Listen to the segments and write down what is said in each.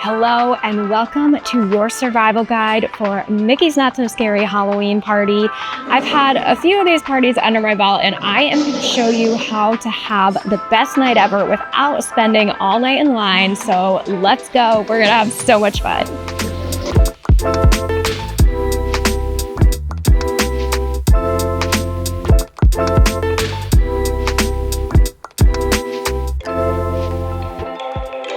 Hello and welcome to your survival guide for Mickey's Not So Scary Halloween Party. I've had a few of these parties under my belt and I am going to show you how to have the best night ever without spending all night in line. So let's go. We're going to have so much fun.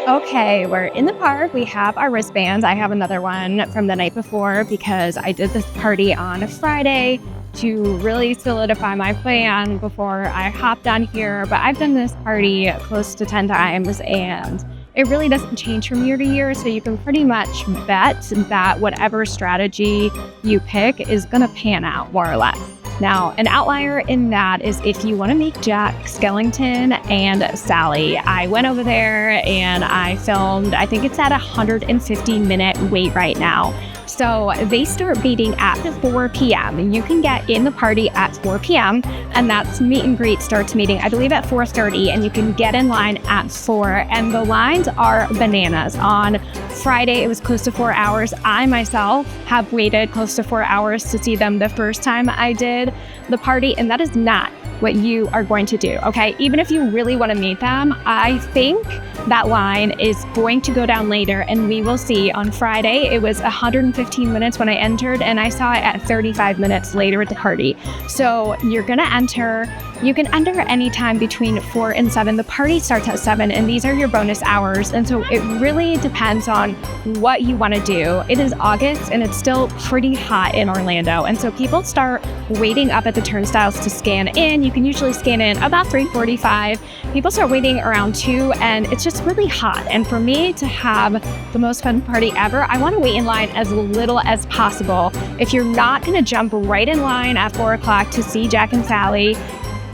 Okay, we're in the park. We have our wristbands. I have another one from the night before because I did this party on a Friday to really solidify my plan before I hopped on here. But I've done this party close to 10 times and it really doesn't change from year to year. So you can pretty much bet that whatever strategy you pick is going to pan out more or less. Now, an outlier in that is if you want to meet Jack Skellington and Sally. I went over there and I filmed, I think it's at a 150-minute wait right now. So they start meeting at 4 p.m. You can get in the party at 4 p.m. and that's meet and greet starts meeting, I believe, at 4:30, and you can get in line at 4. And the lines are bananas. On Friday, it was close to 4 hours. I myself have waited close to 4 hours to see them the first time I did the party, and that is not what you are going to do, okay? Even if you really want to meet them, I think that line is going to go down later, and we will see. On Friday, it was 115 minutes when I entered, and I saw it at 35 minutes later at the party. So you're gonna enter, you can enter anytime between 4 and 7. The party starts at 7, and these are your bonus hours. And so it really depends on what you want to do. It is August, and it's still pretty hot in Orlando. And so people start waiting up at the turnstiles to scan in. You can usually scan in about 3:45. People start waiting around 2, and it's just really hot. And for me to have the most fun party ever, I want to wait in line as little as possible. If you're not going to jump right in line at 4 o'clock to see Jack and Sally,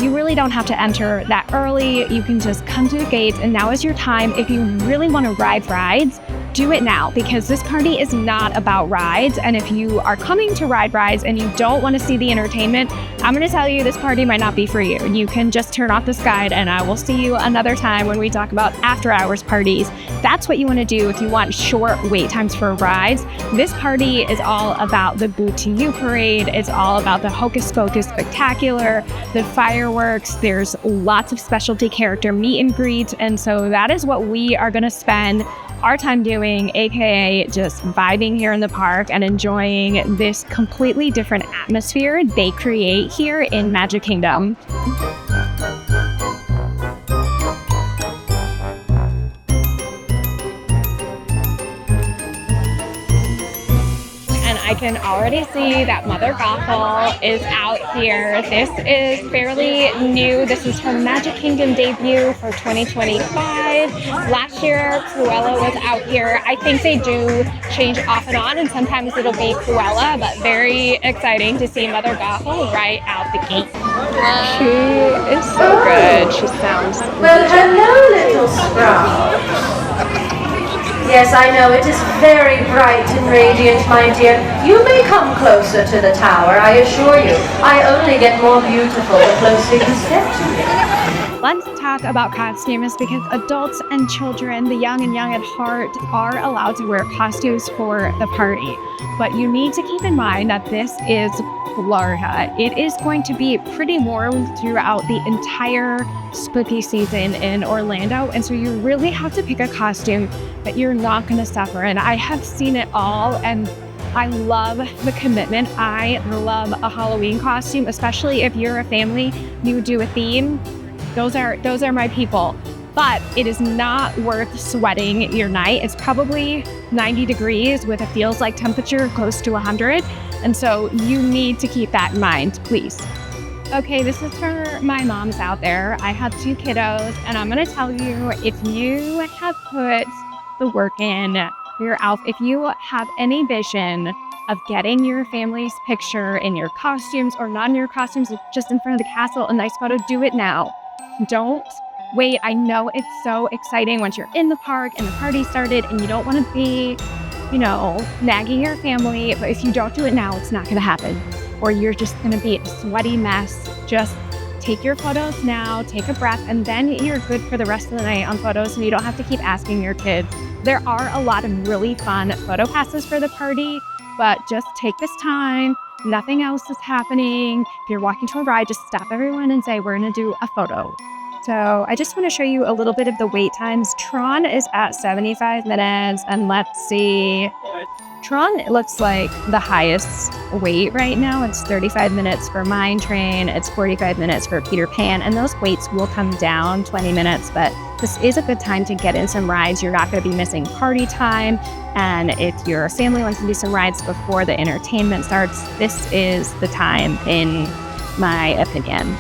you really don't have to enter that early. You can just come to the gates, and now is your time. If you really want to ride rides, do it now, because this party is not about rides. And if you are coming to ride rides and you don't want to see the entertainment, I'm going to tell you this party might not be for you. You can just turn off this guide, and I will see you another time when we talk about after hours parties. That's what you want to do if you want short wait times for rides. This party is all about the Boo to You parade. It's all about the Hocus Pocus Spectacular, the fireworks. There's lots of specialty character meet and greets. And so that is what we are going to spend our time doing, aka just vibing here in the park and enjoying this completely different atmosphere they create here in Magic Kingdom. I can already see that Mother Gothel is out here. This is fairly new. This is her Magic Kingdom debut for 2025. Last year, Cruella was out here. I think they do change off and on, and sometimes it'll be Cruella, but very exciting to see Mother Gothel right out the gate. She is so good. She sounds well, hello, little Sprout. Yes, I know, it is very bright and radiant, my dear. You may come closer to the tower, I assure you. I only get more beautiful the closer you step to me. Let's talk about costumes, because adults and children, the young and young at heart, are allowed to wear costumes for the party. But you need to keep in mind that this is Florida. It is going to be pretty warm throughout the entire spooky season in Orlando. And so you really have to pick a costume that you're not going to suffer. And I have seen it all, and I love the commitment. I love a Halloween costume, especially if you're a family, you do a theme. Those are my people. But it is not worth sweating your night. It's probably 90 degrees with a feels like temperature close to 100. And so you need to keep that in mind, please. Okay, this is for my moms out there. I have 2 kiddos, and I'm gonna tell you, if you have put the work in for your outfit, if you have any vision of getting your family's picture in your costumes or not in your costumes, just in front of the castle, a nice photo, do it now. Don't wait. I know it's so exciting once you're in the park and the party started and you don't want to be, nagging your family, but if you don't do it now, it's not going to happen, or you're just going to be a sweaty mess. Just take your photos now, take a breath, and then you're good for the rest of the night on photos, and you don't have to keep asking your kids There are a lot of really fun photo passes for the party, but just take this time. Nothing else is happening. If you're walking to a ride, just stop everyone and say, we're gonna do a photo. So I just want to show you a little bit of the wait times. Tron is at 75 minutes, and let's see. Tron, it looks like the highest wait right now. It's 35 minutes for Mine Train. It's 45 minutes for Peter Pan, and those waits will come down 20 minutes, but this is a good time to get in some rides. You're not going to be missing party time, and if your family wants to do some rides before the entertainment starts, this is the time, in my opinion.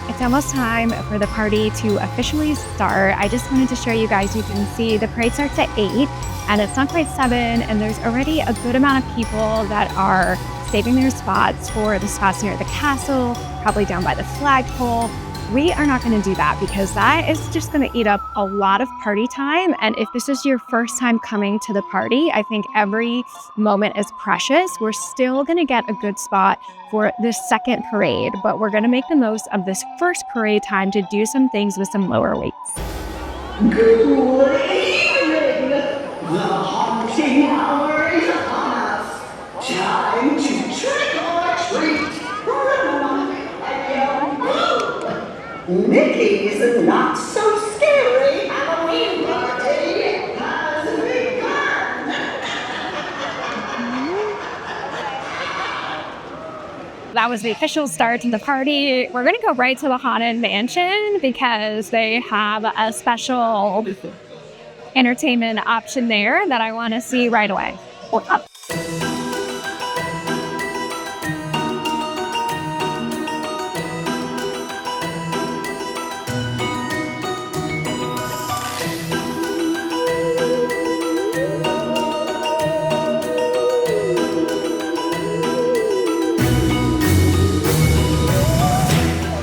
It's almost time for the party to officially start. I just wanted to show you guys, you can see the parade starts at 8 and it's not quite 7, and there's already a good amount of people that are saving their spots for the spots near the castle, probably down by the flagpole. We are not going to do that because that is just going to eat up a lot of party time. And if this is your first time coming to the party, I think every moment is precious. We're still going to get a good spot for this second parade, but we're going to make the most of this first parade time to do some things with some lower weights. Good evening! The haunting hour is upon us. Time to trick or treat. Mickey's not so scary Halloween party has begun. That was the official start to the party. We're gonna go right to the Haunted Mansion because they have a special entertainment option there that I wanna see right away.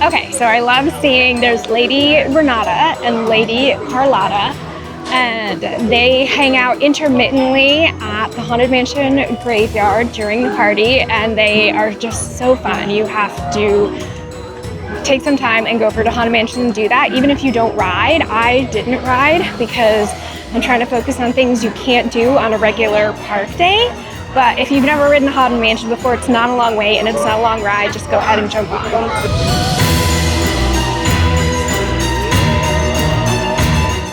Okay, so I love seeing there's Lady Renata and Lady Carlotta, and they hang out intermittently at the Haunted Mansion graveyard during the party, and they are just so fun. You have to take some time and go over to Haunted Mansion and do that, even if you don't ride. I didn't ride because I'm trying to focus on things you can't do on a regular park day. But if you've never ridden the Haunted Mansion before, it's not a long wait and it's not a long ride. Just go ahead and jump on.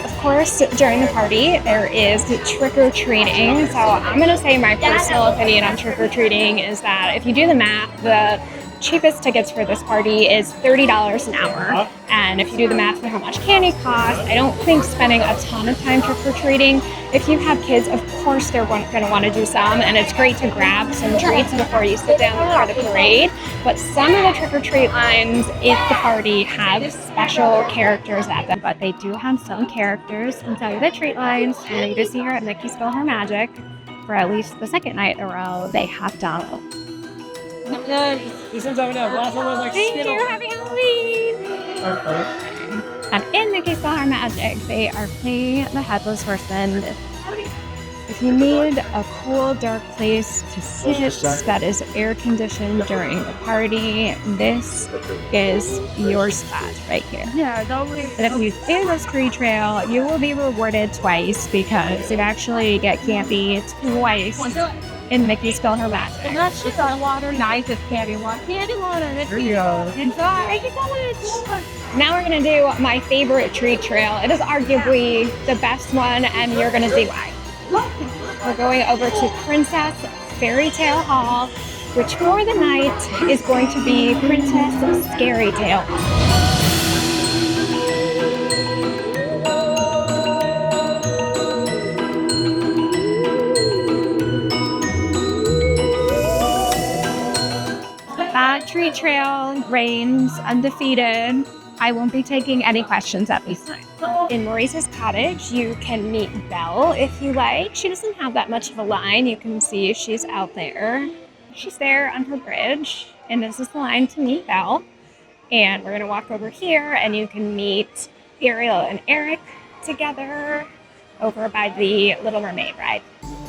Of course, during the party, there is trick-or-treating. So I'm gonna say my personal opinion on trick-or-treating is that if you do the math, the cheapest tickets for this party is $30 an hour. And if you do the math for how much candy costs, I don't think spending a ton of time trick-or-treating. If you have kids, of course they're going to want to do some, and it's great to grab some treats before you sit down for the parade. But some of the trick-or-treat lines at the party have special characters at them, but they do have some characters inside of the treat lines. And you can see here at Mickey Spill Her Magic, for at least the second night in a row, they have Donald. Thank you, happy Halloween! And in Mickey Spill Her Magic, they are playing the Headless Horseman. If you need a cool, dark place to sit that is air-conditioned during the party, this is your spot right here. And if you do this tree trail, you will be rewarded twice because you actually get campy twice in Mickey Spill Her Magic. And that's just our water, nice as candy water. Candy water. There you go. Thank you so much. Now we're gonna do my favorite tree trail. It is arguably the best one, and you're gonna see why. We're going over to Princess Fairy Tale Hall, which for the night is going to be Princess Scary Tale. That tree trail reigns undefeated. I won't be taking any questions at this time. In Maurice's cottage, you can meet Belle if you like. She doesn't have that much of a line. You can see she's out there. She's there on her bridge, and this is the line to meet Belle. And we're gonna walk over here, and you can meet Ariel and Eric together over by the Little Mermaid ride.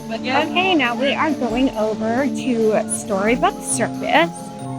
Okay, now we are going over to Storybook Circus.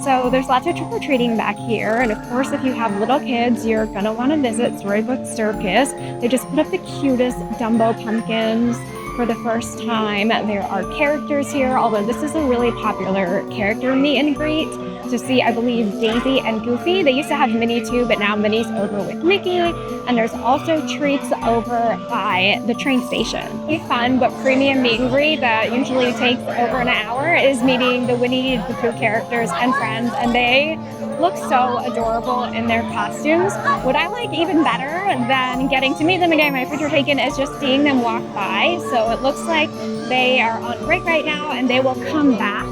So there's lots of trick-or-treating back here, and of course if you have little kids, you're gonna want to visit Storybook Circus. They just put up the cutest Dumbo pumpkins for the first time. There are characters here, although this is a really popular character meet and greet to see, I believe, Daisy and Goofy. They used to have Minnie too, but now Minnie's over with Mickey. And there's also treats over by the train station. A fun but premium meet and greet that usually takes over an hour is meeting the Winnie the Pooh characters and friends, and they look so adorable in their costumes. What I like even better than getting to meet them and getting my picture taken is just seeing them walk by. So it looks like they are on break right now and they will come back.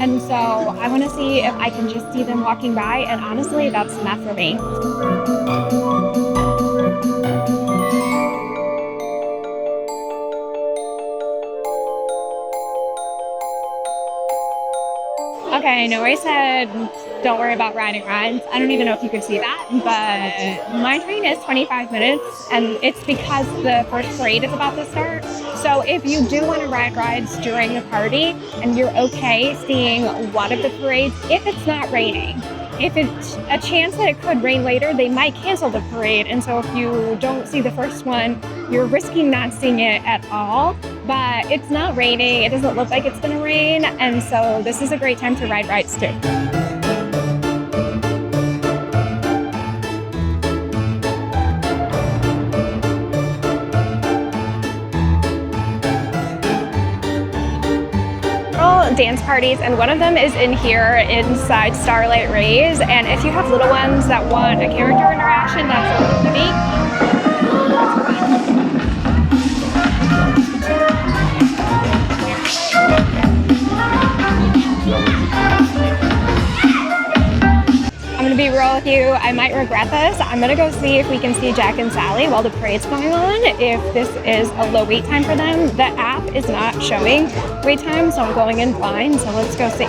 And so I want to see if I can just see them walking by, and honestly, that's enough for me. Okay, I know I said don't worry about riding rides. I don't even know if you could see that, but my train is 25 minutes, and it's because the first parade is about to start. So if you do want to ride rides during the party and you're okay seeing one of the parades, if it's not raining, if it's a chance that it could rain later, they might cancel the parade. And so if you don't see the first one, you're risking not seeing it at all. But it's not raining. It doesn't look like it's going to rain. And so this is a great time to ride rides too. Dance parties, and one of them is in here inside Starlight Rays. And if you have little ones that want a character interaction, that's really I'm gonna be real with you, I might regret this. I'm gonna go see if we can see Jack and Sally while the parade's going on, if this is a low wait time for them. The app is not showing wait time, so I'm going in blind, so let's go see.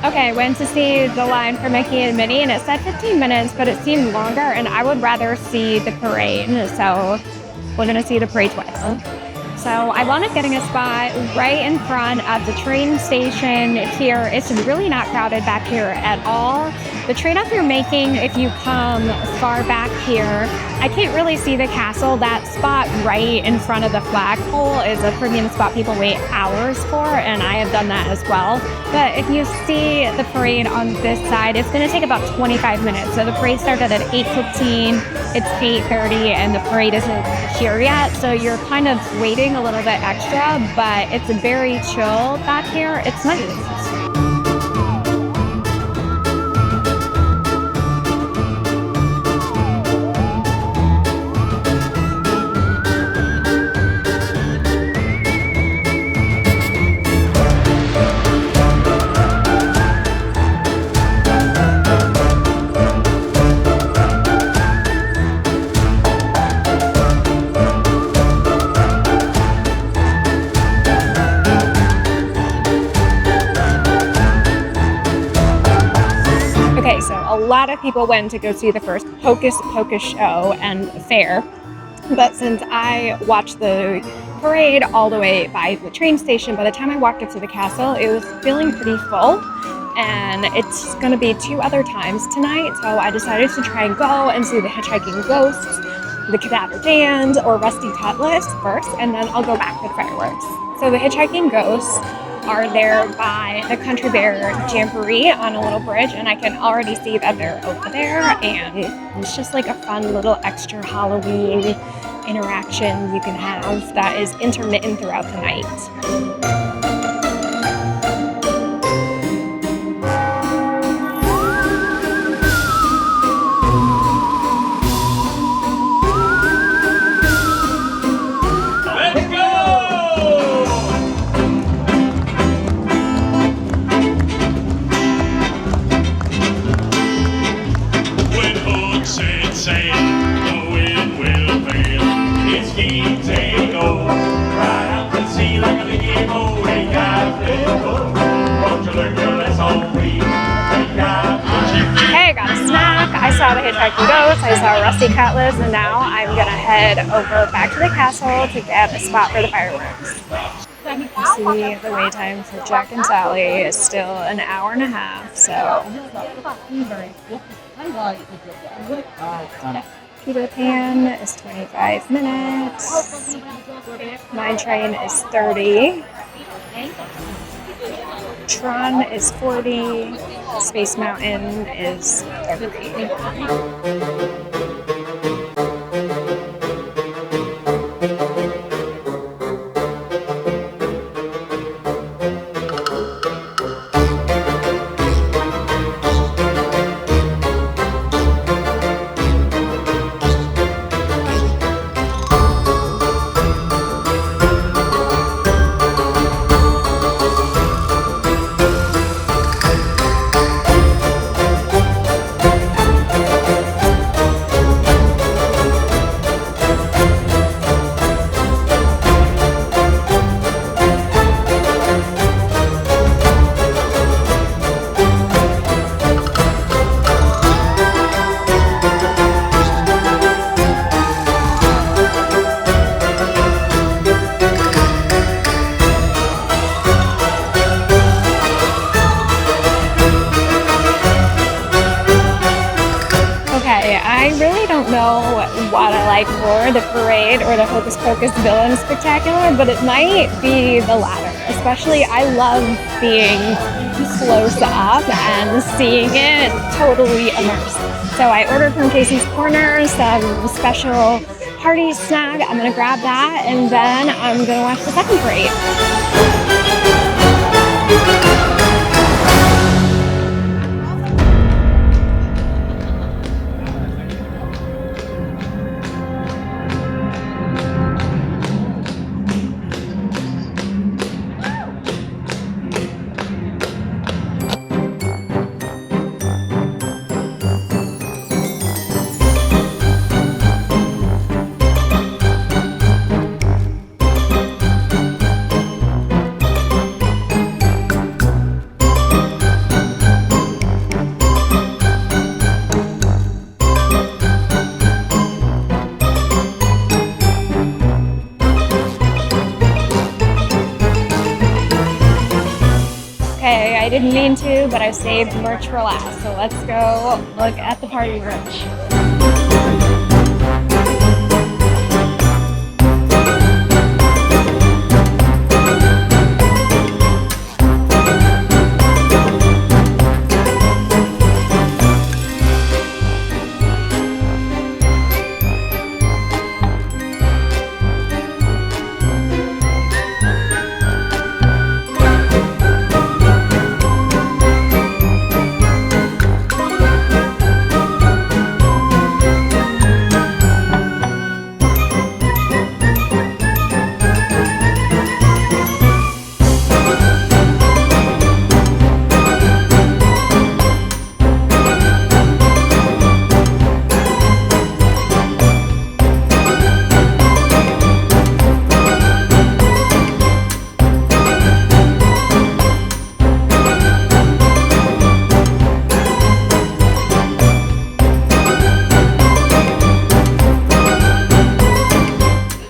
Okay, I went to see the line for Mickey and Minnie, and it said 15 minutes, but it seemed longer, and I would rather see the parade, so we're gonna see the parade twice. So I wound up getting a spot right in front of the train station here. It's really not crowded back here at all. The trade-off you're making if you come far back here, I can't really see the castle. That spot right in front of the flagpole is a premium spot people wait hours for, and I have done that as well. But if you see the parade on this side, it's gonna take about 25 minutes. So the parade started at 8:15, it's 8:30, and the parade isn't here yet. So you're kind of waiting a little bit extra, but it's very chill back here. It's nice. A lot of people went to go see the first Hocus Pocus show and fair, but since I watched the parade all the way by the train station, by the time I walked up to the castle, it was feeling pretty full, and it's going to be 2 other times tonight, so I decided to try and go and see the Hitchhiking Ghosts, the Cadaver Dans, or Rusty Cutlass first, and then I'll go back with fireworks. So the Hitchhiking Ghosts are there by the Country Bear Jamboree on a little bridge, and I can already see that they're over there, and it's just like a fun little extra Halloween interaction you can have that is intermittent throughout the night. I saw the Hitchhiking Ghost, I saw Rusty Cutlass, and now I'm gonna head over back to the castle to get a spot for the fireworks. So See, the wait time for Jack and Sally is still an hour and a half, so Peter Pan is 25 minutes. Mine Train is 30. Tron is 40. Space Mountain is 30. I really don't know what I like more, the parade or the Hocus Pocus Villain Spectacular, but it might be the latter. Especially, I love being close up and seeing it totally immersed. So I ordered from Casey's Corner some special party snack. I'm gonna grab that and then I'm gonna watch the second parade. Okay, I didn't mean to, but I saved merch for last. So let's go look at the party merch.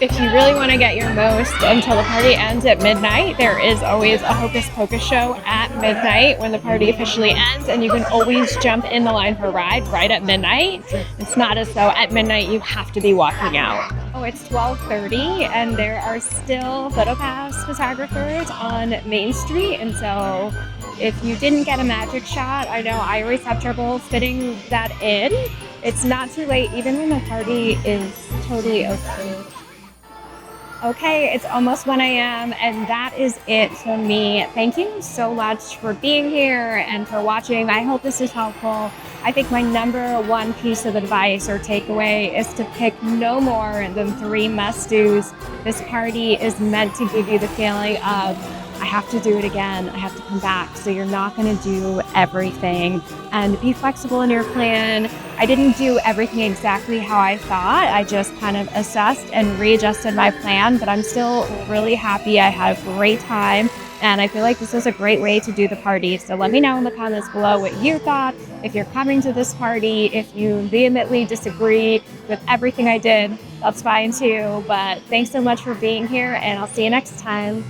If you really want to get your most until the party ends at midnight, there is always a Hocus Pocus show at midnight when the party officially ends, and you can always jump in the line for a ride right at midnight. It's not as though at midnight you have to be walking out. Oh, it's 12:30 and there are still PhotoPass photographers on Main Street, and so if you didn't get a magic shot, I know I always have trouble fitting that in. It's not too late even when the party is totally over. Okay, it's almost 1 a.m. and that is it for me. Thank you so much for being here and for watching. I hope this is helpful. I think my number one piece of advice or takeaway is to pick no more than 3 must-dos. This party is meant to give you the feeling of, I have to do it again, I have to come back. So you're not gonna do everything, and be flexible in your plan. I didn't do everything exactly how I thought. I just kind of assessed and readjusted my plan, but I'm still really happy. I had a great time, and I feel like this was a great way to do the party. So let me know in the comments below what you thought. If you're coming to this party, if you vehemently disagree with everything I did, that's fine too. But thanks so much for being here, and I'll see you next time.